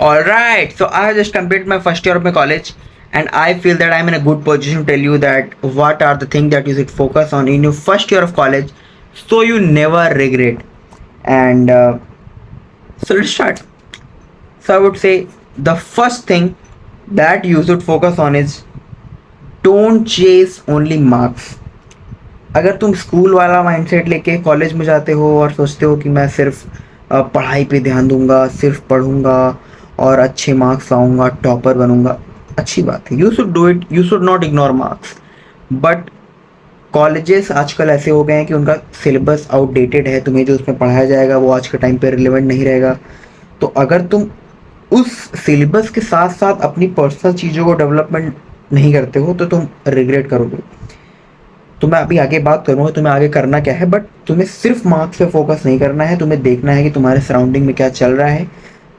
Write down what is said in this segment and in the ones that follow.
Alright, so I have just completed my first year of my college, and I feel that I'm in a good position to tell you that what are the things that you should focus on in your first year of college so you never regret. And so let's start. So I would say the first thing that you should focus on is don't chase only marks. अगर तुम school वाला mindset लेके college में जाते हो और सोचते हो कि मैं सिर्फ पढ़ाई पे ध्यान दूंगा, सिर्फ पढ़ूंगा और अच्छे मार्क्स लाऊंगा, टॉपर बनूंगा, अच्छी बात है, you should do it, you should not ignore marks. But colleges आजकल ऐसे हो गए हैं कि उनका सिलेबस आउटडेटेड है, तुम्हें जो उसमें पढ़ाया जाएगा वो आज के टाइम पे रिलेवेंट नहीं रहेगा। तो अगर तुम उस सिलेबस के साथ साथ अपनी पर्सनल चीज़ों को डेवलपमेंट नहीं करते हो तो तुम रिग्रेट करोगे। तो मैं अभी आगे बात करूँगा तुम्हें आगे करना क्या है, बट तुम्हें सिर्फ मार्क्स पे फोकस नहीं करना है, तुम्हें देखना है कि तुम्हारे सराउंडिंग में क्या चल रहा है,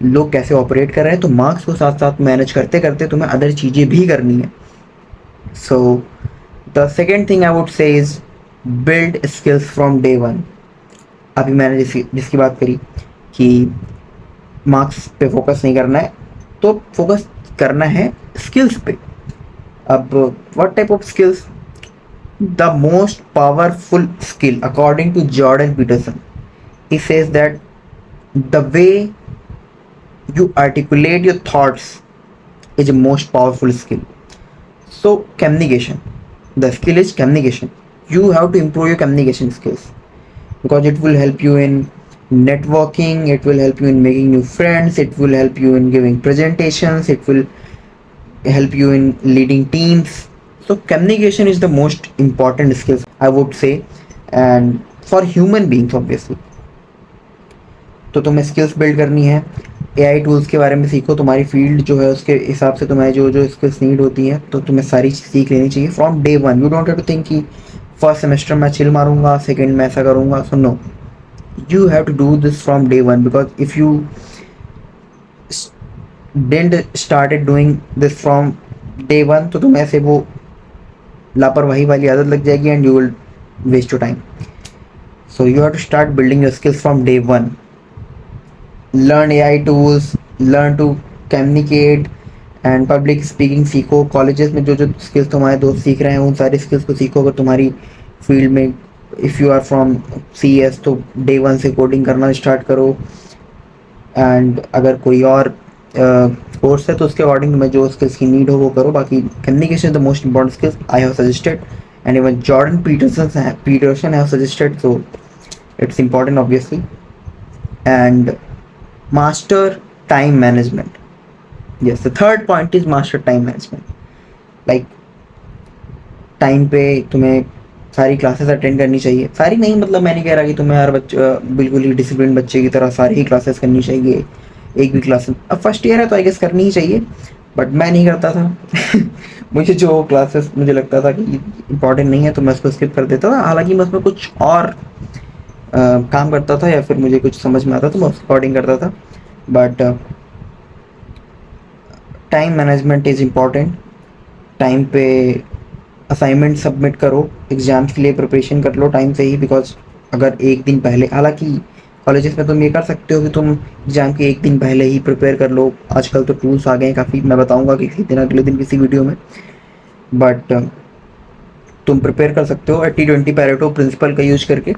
लोग कैसे ऑपरेट कर रहे हैं। तो मार्क्स को साथ साथ मैनेज करते करते तुम्हें अदर चीज़ें भी करनी है। So the second thing I would say is build skills from day one. अभी मैंने जिसकी बात करी कि मार्क्स पे फोकस नहीं करना है, तो फोकस करना है स्किल्स पे। अब what type of skills? The most powerful skill, according to Jordan Peterson, he says that the way you articulate your thoughts is the most powerful skill. So communication, the skill is communication. You have to improve your communication skills because it will help you in networking, it will help you in making new friends, it will help you in giving presentations, it will help you in leading teams. So communication is the most important skills I would say, and for human beings obviously. तो तुम्हें skills build करनी है, AI tools के बारे में सीखो, तुम्हारी field जो है उसके हिसाब से तुम्हें जो जो स्किल्स नीड होती हैं तो तुम्हें सारी सीख लेनी चाहिए from day one. You don't have to think कि फर्स्ट सेमेस्टर में चिल मारूंगा, सेकेंड में ऐसा करूंगा। So no, you have to do this from day one, because if you didn't started doing this from day one तो तुम्हें ऐसे वो लापरवाही वाली आदत लग जाएगी and you will waste your time. So you have to start building your skills from day one. Learn AI tools, learn to communicate and public speaking सीखो। कॉलेजेस में जो जो स्किल्स तुम्हारे दोस्त सीख रहे हैं उन सारी स्किल्स को सीखो। अगर तुम्हारी फील्ड में if you are from C S तो डे वन से कोडिंग करना स्टार्ट करो, एंड अगर कोई और कोर्स है तो उसके अकॉर्डिंग तुम्हें जो स्किल्स की नीड हो वो करो। बाकी communication is the most important skills I have suggested and even Jordan Peterson have suggested, so it's important obviously. And master time management, yes, the third point is master time management. Like time पे तुम्हें सारी classes attend करनी चाहिए। सारी नहीं, मतलब मैं नहीं कह रहा कि तुम्हें हर बच्चे बिल्कुल ही डिसिप्लिन बच्चे की तरह सारी ही क्लासेस करनी चाहिए। एक भी क्लास, अब फर्स्ट ईयर है तो आई गेस करनी ही चाहिए, बट मैं नहीं करता था मुझे जो क्लासेस मुझे लगता था कि इम्पॉर्टेंट नहीं है तो मैं उसको स्किप कर देता था। हालांकि मैं उसमें कुछ और काम करता था या फिर मुझे कुछ समझ में आता तो मैं उस अकॉर्डिंग करता था। But time management is important. Time पे असाइनमेंट सबमिट करो, एग्ज़ाम्स के लिए प्रिपरेशन कर लो टाइम से ही, बिकॉज अगर एक दिन पहले, हालांकि कॉलेजेस में तुम ये कर सकते हो कि तुम एग्ज़ाम के एक दिन पहले ही प्रिपेयर कर लो। आजकल तो टूल्स आ गए हैं काफ़ी, मैं बताऊंगा किसी दिन अगले दिन किसी वीडियो में। बट तुम प्रिपेयर कर सकते हो 80-20 पैरेटो प्रिंसिपल का यूज करके,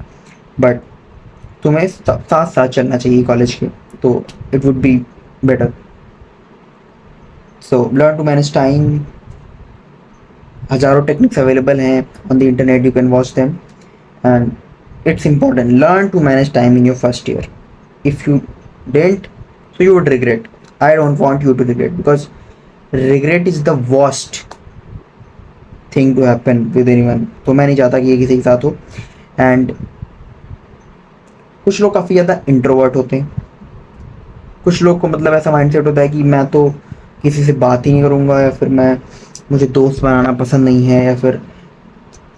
बट तुम्हें साथ साथ चलना चाहिए कॉलेज के, तो it would be better. So learn to manage time. हज़ारों टेक्निक्स अवेलेबल हैं on the internet, you can watch them and it's important. Learn to manage time in your first year. If you didn't, so you would regret. I don't want you to regret, because regret is the worst thing to happen with anyone. तो मैं नहीं चाहता कि ये किसी के साथ हो। एंड कुछ लोग काफ़ी ज़्यादा इंट्रोवर्ट होते हैं, कुछ लोग को मतलब ऐसा माइंडसेट होता है कि मैं तो किसी से बात ही नहीं करूँगा, या फिर मुझे दोस्त बनाना पसंद नहीं है, या फिर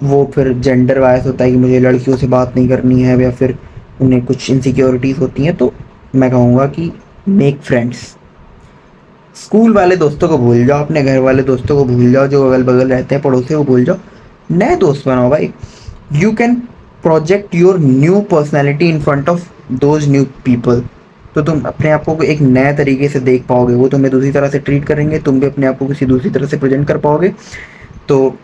वो फिर जेंडर वाइज होता है कि मुझे लड़कियों से बात नहीं करनी है, या फिर उन्हें कुछ इनसिक्योरिटीज़ होती हैं। तो मैं कहूँगा कि मेक फ्रेंड्स। स्कूल वाले दोस्तों को भूल जाओ, अपने घर वाले दोस्तों को भूल जाओ, जो अगल बगल रहते हैं पड़ोसी को भूल जाओ, नए दोस्त बनाओ भाई। You can project your new personality in front of those new people. तो तुम अपने आप को एक नए तरीके से देख पाओगे, वो तुम्हें दूसरी तरह से ट्रीट करेंगे, तुम भी अपने आप को किसी दूसरी तरह से प्रेजेंट कर पाओगे, तो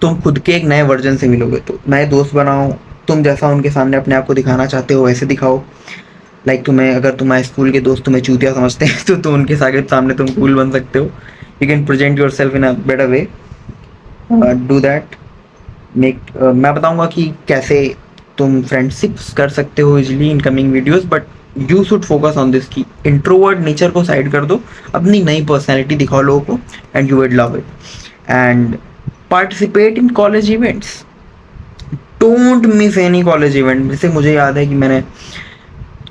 तुम खुद के एक नए वर्जन से मिलोगे। तो नए दोस्त बनाओ, तुम जैसा उनके सामने अपने आप को दिखाना चाहते हो वैसे दिखाओ। लाइक तुम्हें, अगर तुम्हारे स्कूल के दोस्त तुम्हें चूतिया समझते हैं तो उनके सामने तुम कूल बन सकते हो। You can present your self in a better way, do that. मैं बताऊंगा कि कैसे तुम फ्रेंडशिप्स कर सकते हो easily in coming videos, but you should focus on this की इंट्रोवर्ट नेचर को साइड कर दो, अपनी नई पर्सनैलिटी दिखाओ लोगों को, and you will love it. And participate in college events, don't miss any college event. जैसे मुझे याद है कि मैंने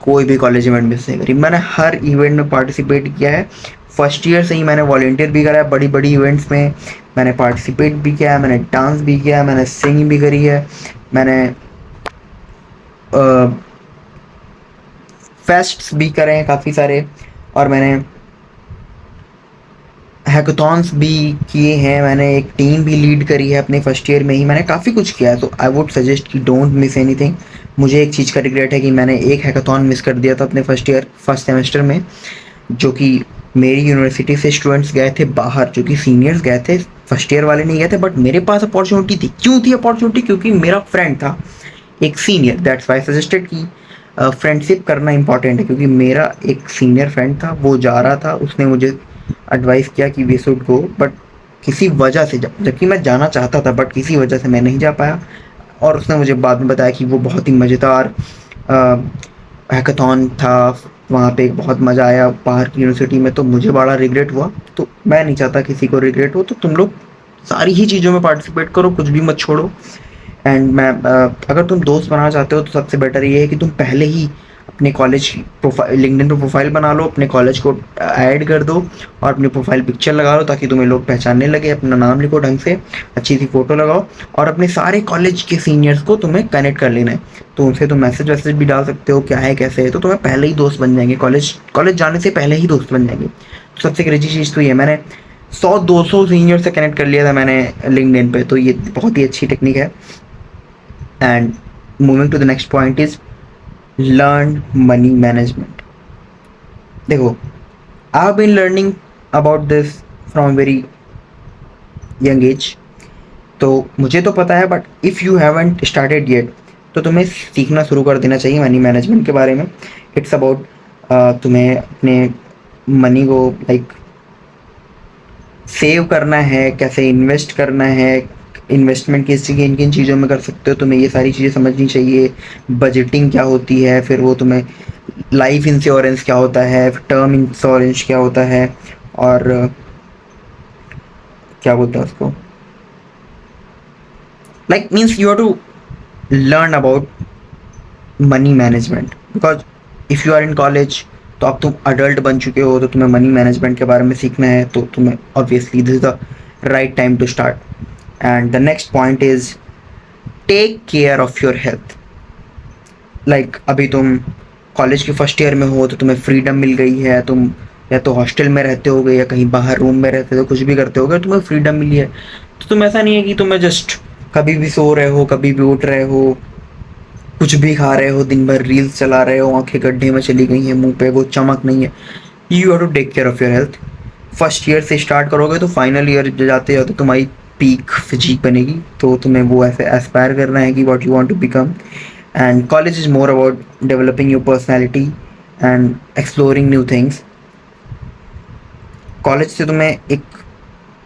कोई भी कॉलेज इवेंट मिस नहीं करी, मैंने हर इवेंट में पार्टिसिपेट किया है। फर्स्ट ईयर से ही मैंने वॉलंटियर भी करा है, बड़ी बड़ी इवेंट्स में मैंने पार्टिसिपेट भी किया है, मैंने डांस भी किया है, मैंने सिंगिंग भी करी है, मैंने फेस्ट्स भी करे हैं काफ़ी सारे, और मैंने हैकाथॉन्स भी किए हैं, मैंने एक टीम भी लीड करी है अपने फर्स्ट ईयर में ही, मैंने काफ़ी कुछ किया है। तो आई वुड सजेस्ट कि डोंट मिस एनीथिंग। मुझे एक चीज़ का रिग्रेट है कि मैंने एक हैकाथॉन मिस कर दिया था अपने फर्स्ट सेमेस्टर में, जो कि मेरी यूनिवर्सिटी से स्टूडेंट्स गए थे बाहर, जो कि सीनियर्स गए थे, फर्स्ट ईयर वाले नहीं गए थे, बट मेरे पास अपॉर्चुनिटी थी। क्यों थी अपॉर्चुनिटी? क्योंकि मेरा फ्रेंड था एक सीनियर, दैट्स वाई सजेस्टेड कि फ्रेंडशिप करना इंपॉर्टेंट है। क्योंकि मेरा एक सीनियर फ्रेंड था, वो जा रहा था, उसने मुझे एडवाइस किया कि वी शुड गो, बट किसी वजह से, जबकि मैं जाना चाहता था, बट किसी वजह से मैं नहीं जा पाया। और उसने मुझे बाद में बताया कि वो बहुत ही मज़ेदार हैकाथॉन था, वहाँ पे बहुत मज़ा आया बाहर की यूनिवर्सिटी में। तो मुझे बड़ा रिग्रेट हुआ, तो मैं नहीं चाहता किसी को रिग्रेट हो। तो तुम लोग सारी ही चीज़ों में पार्टिसिपेट करो, कुछ भी मत छोड़ो। एंड मैं अगर तुम दोस्त बनाना चाहते हो तो सबसे बेटर ये है कि तुम पहले ही अपने कॉलेज प्रोफाइल, लिंक्डइन पे प्रोफाइल बना लो, अपने कॉलेज को ऐड कर दो और अपनी प्रोफाइल पिक्चर लगा लो, ताकि तुम्हें लोग पहचानने लगे। अपना नाम लिखो ढंग से, अच्छी सी फ़ोटो लगाओ, और अपने सारे कॉलेज के सीनियर्स को तुम्हें कनेक्ट कर लेना है। तो उनसे तुम मैसेज वैसेज भी डाल सकते हो, क्या है कैसे है, तो तुम्हें पहले ही दोस्त बन जाएंगे, कॉलेज जाने से पहले ही दोस्त बन जाएंगे। तो सबसे क्रेजी चीज़ तो ये, मैंने 100-200 सीनियर से कनेक्ट कर लिया था मैंने लिंक्डइन पे, तो ये बहुत ही अच्छी टेक्निक है। And moving to the next point is learn money management. देखो, I've been learning about this from very young age, तो मुझे तो पता है, but if you haven't started yet तो तुम्हें सीखना शुरू कर देना चाहिए मनी मैनेजमेंट के बारे में। इट्स अबाउट तुम्हें अपने मनी को लाइक सेव करना है, कैसे इन्वेस्ट करना है, इन्वेस्टमेंट किस किन किन चीज़ों में कर सकते हो, तुम्हें ये सारी चीज़ें समझनी चाहिए। बजटिंग क्या होती है, फिर वो तुम्हें लाइफ इंश्योरेंस क्या होता है, टर्म इंश्योरेंस क्या होता है, और क्या बोलते हैं उसको, like means you have to learn about money management. Because if you are in college, तो अब तुम अडल्ट बन चुके हो, तो तुम्हें मनी मैनेजमेंट के बारे में सीखना है, तो तुम्हें obviously this is the right time to start. And the next point is take care of your health. Like अभी तुम कॉलेज के फर्स्ट ईयर में हो, तो तुम्हें फ्रीडम मिल गई है, तुम या तो हॉस्टल में रहते होगे या कहीं बाहर रूम में रहते हो, कुछ भी करते होगे, तुम्हें फ्रीडम मिली है। तो तुम ऐसा नहीं है कि तुम्हें जस्ट कभी भी सो रहे हो, कभी भी उठ रहे हो, कुछ भी खा रहे हो, दिन भर रील्स चला रहे हो, आंखें गड्ढे में चली गई हैं, मुंह पे वो चमक नहीं है। You have to take care of your health. First year से स्टार्ट करोगे तो फाइनल ईयर जाते जाते तुम्हारी पीक फिजिक बनेगी, तो तुम्हें वो ऐसे एस्पायर करना है कि what you want to become. And college is more about developing your personality and exploring new things. College से तुम्हें एक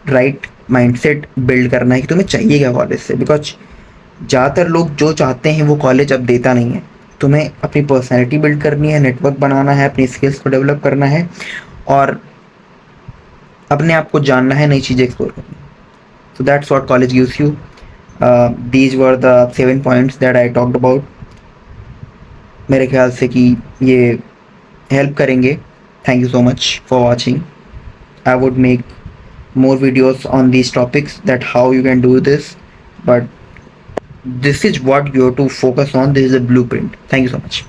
राइट माइंडसेट बिल्ड करना है कि तुम्हें चाहिए क्या कॉलेज से। बिकॉज ज़्यादातर लोग जो चाहते हैं वो कॉलेज अब देता नहीं है। तुम्हें अपनी पर्सनैलिटी बिल्ड करनी है, नेटवर्क बनाना है, अपनी स्किल्स को डेवलप करना है, और अपने आप को जानना है, नई चीज़ें एक्सप्लोर करनी है। So that's what college gives you. These were the 7 points that I talked about. मेरे ख्याल से कि ये हेल्प करेंगे। Thank you so much for watching. I would make more videos on these topics, that how you can do this, but this is what you have to focus on. This is a blueprint. Thank you so much.